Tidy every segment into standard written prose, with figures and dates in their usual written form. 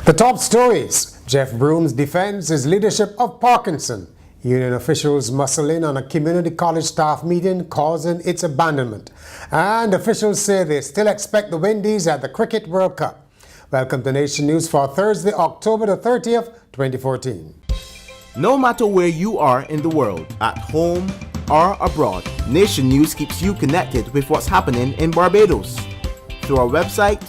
The top stories. Jeff Broomes defends his leadership of Parkinson. Union officials muscle in on a community college staff meeting causing its abandonment. And officials say they still expect the Windies at the Cricket World Cup. Welcome to Nation News for Thursday, October the 30th, 2014. No matter where you are in the world, at home or abroad, Nation News keeps you connected with what's happening in Barbados through our website,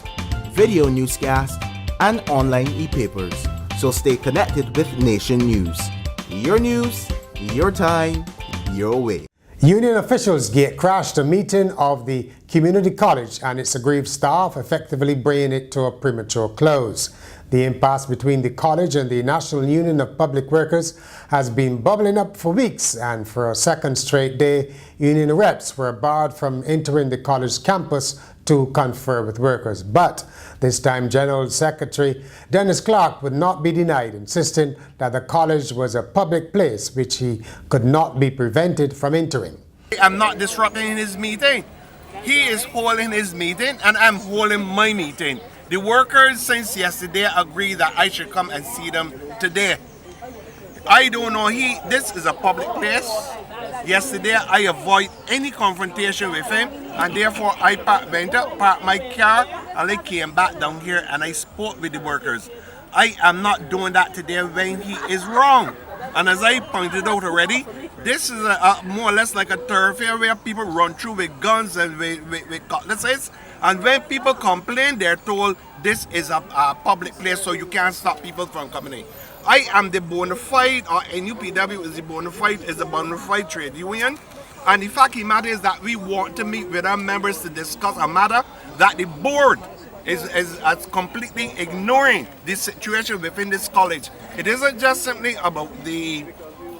video newscast, and online e-papers. So stay connected with Nation News. Your news, your time, your way. Union officials crashed a meeting of the community college and its aggrieved staff, effectively bringing it to a premature close. The impasse between the college and the National Union of Public Workers has been bubbling up for weeks, and for a second straight day, union reps were barred from entering the college campus to confer with workers. But this time, General Secretary Dennis Clark would not be denied, insisting that the college was a public place which he could not be prevented from entering. I'm not disrupting his meeting. He is holding his meeting and I'm holding my meeting. The workers since yesterday agreed that I should come and see them today. I don't know, this is a public place. Yesterday I avoid any confrontation with him, and therefore I went up, parked my car, and I came back down here and I spoke with the workers. I am not doing that today when he is wrong. And as I pointed out already, this is more or less like a thoroughfare where people run through with guns and with cutlasses. And when people complain, they're told this is a public place, so you can't stop people from coming in. I am the bona fide, or NUPW is a bona fide trade union. And the fact of the matter is that we want to meet with our members to discuss a matter that the board is completely ignoring this situation within this college. It isn't just simply about the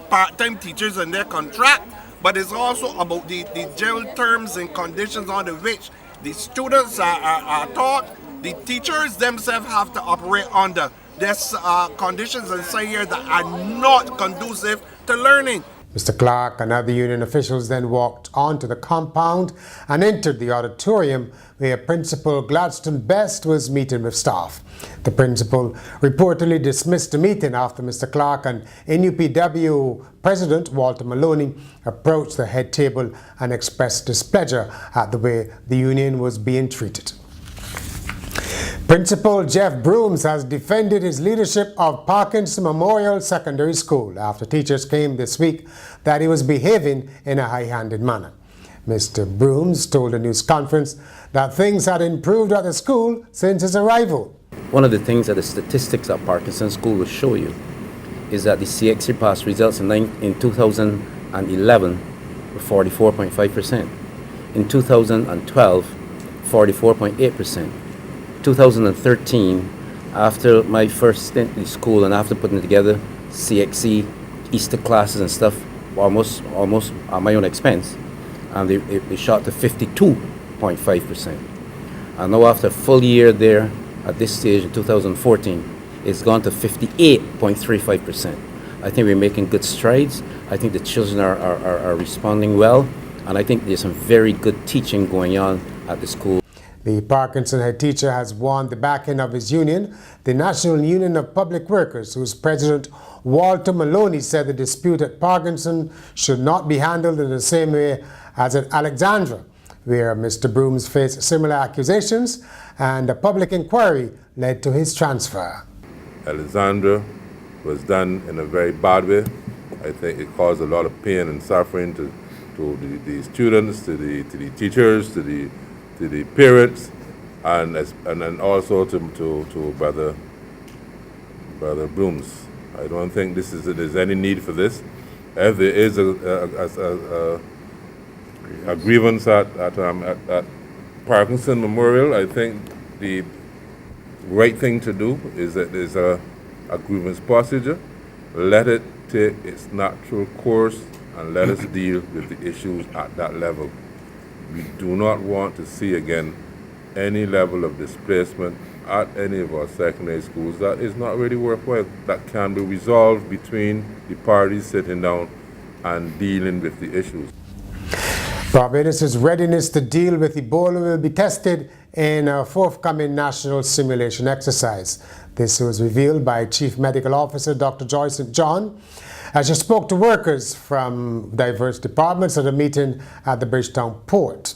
part-time teachers and their contract, but it's also about the general terms and conditions under which the students are taught. The teachers themselves have to operate under. There's conditions inside here that are not conducive to learning. Mr. Clark and other union officials then walked onto the compound and entered the auditorium where Principal Gladstone Best was meeting with staff. The principal reportedly dismissed the meeting after Mr. Clark and NUPW President Walter Maloney approached the head table and expressed displeasure at the way the union was being treated. Principal Jeff Broomes has defended his leadership of Parkinson Memorial Secondary School after teachers claimed this week that he was behaving in a high-handed manner. Mr. Broomes told a news conference that things had improved at the school since his arrival. One of the things that the statistics at Parkinson School will show you is that the CXC pass results in 2011 were 44.5%. In 2012, 44.8%. 2013, after my first stint in school and after putting it together, CXC, Easter classes and stuff, almost at my own expense, and they shot to 52.5%. And now after a full year there, at this stage in 2014, it's gone to 58.35%. I think we're making good strides. I think the children are responding well, and I think there's some very good teaching going on at the school. The Parkinson head teacher has won the backing of his union, the National Union of Public Workers, whose president Walter Maloney said the dispute at Parkinson should not be handled in the same way as at Alexandra, where Mr. Broomes faced similar accusations and a public inquiry led to his transfer. Alexandra was done in a very bad way. I think it caused a lot of pain and suffering to the students, to the teachers, to the parents, and then also to Brother Broomes. I don't think there's any need for this. If there is a grievance at Parkinson Memorial, I think the right thing to do is that there's a grievance procedure. Let it take its natural course and let us deal with the issues at that level. We do not want to see again any level of displacement at any of our secondary schools. That is not really worthwhile. That can be resolved between the parties sitting down and dealing with the issues. Barbados' readiness to deal with Ebola will be tested in a forthcoming national simulation exercise. This was revealed by Chief Medical Officer Dr. Joyce St. John as she spoke to workers from diverse departments at a meeting at the Bridgetown port.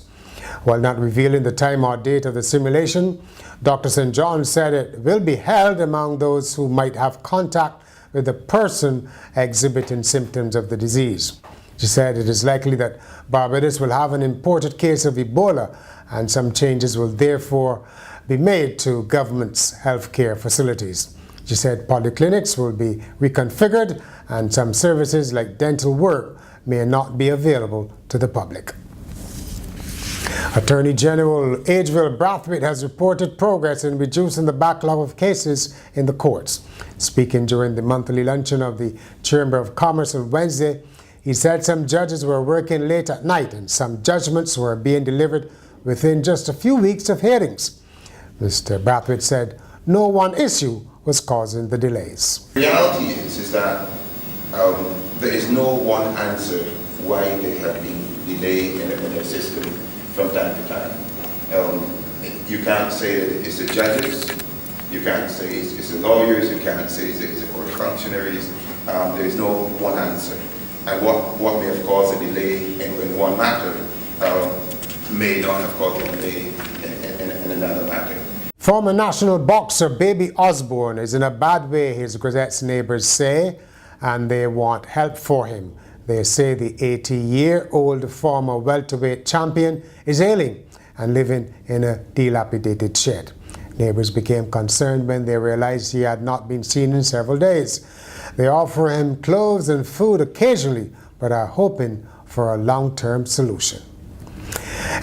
While not revealing the time or date of the simulation, Dr. St. John said it will be held among those who might have contact with a person exhibiting symptoms of the disease. She said it is likely that Barbados will have an imported case of Ebola, and some changes will therefore be made to government's healthcare facilities. She said polyclinics will be reconfigured and some services like dental work may not be available to the public. Attorney General Adriel Brathwaite has reported progress in reducing the backlog of cases in the courts. Speaking during the monthly luncheon of the Chamber of Commerce on Wednesday, he said some judges were working late at night and some judgments were being delivered within just a few weeks of hearings. Mr. Brathwaite said no one issue was causing the delays. The reality is that there is no one answer why there have been delay in the system from time to time. You can't say that it's the judges, you can't say it's the lawyers, you can't say it's the court functionaries. There is no one answer. And what may have caused a delay in one matter may not have caused a delay in another matter. Former national boxer Baby Osborne is in a bad way, his Grisette's neighbors say, and they want help for him. They say the 80-year-old former welterweight champion is ailing and living in a dilapidated shed. Neighbors became concerned when they realized he had not been seen in several days. They offer him clothes and food occasionally, but are hoping for a long-term solution.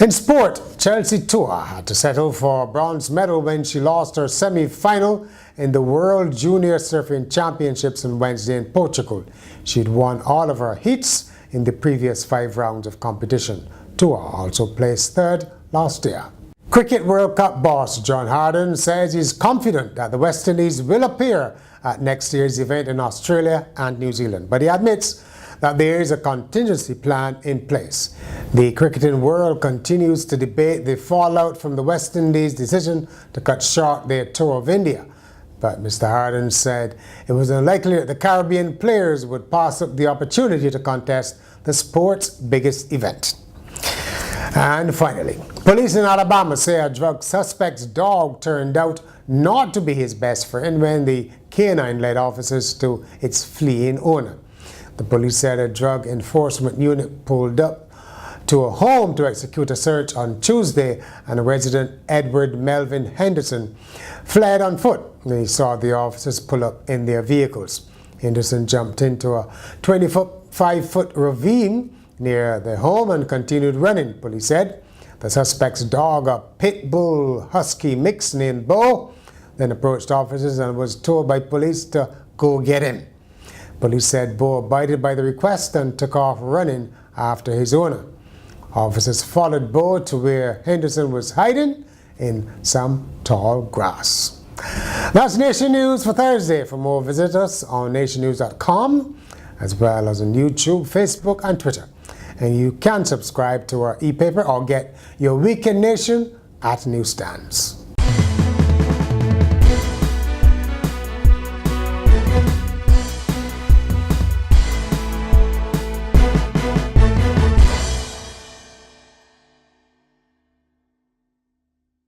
In sport, Chelsea Tua had to settle for a bronze medal when she lost her semi-final in the World Junior Surfing Championships on Wednesday in Portugal. She'd won all of her heats in the previous 5 rounds of competition. Tua also placed third last year. Cricket World Cup boss John Harden says he's confident that the West Indies will appear at next year's event in Australia and New Zealand, but he admits that there is a contingency plan in place. The cricketing world continues to debate the fallout from the West Indies' decision to cut short their tour of India. But Mr. Harden said it was unlikely that the Caribbean players would pass up the opportunity to contest the sport's biggest event. And finally, police in Alabama say a drug suspect's dog turned out not to be his best friend when the canine led officers to its fleeing owner. The police said a drug enforcement unit pulled up to a home to execute a search on Tuesday, and resident Edward Melvin Henderson fled on foot when he saw the officers pull up in their vehicles. Henderson jumped into a 25-foot ravine near the home and continued running, police said. The suspect's dog, a pit bull husky mix named Bo, then approached officers and was told by police to go get him. Police said Bo abided by the request and took off running after his owner. Officers followed Bo to where Henderson was hiding in some tall grass. That's Nation News for Thursday. For more, visit us on nationnews.com as well as on YouTube, Facebook and Twitter. And you can subscribe to our e-paper or get your Weekend Nation at newsstands.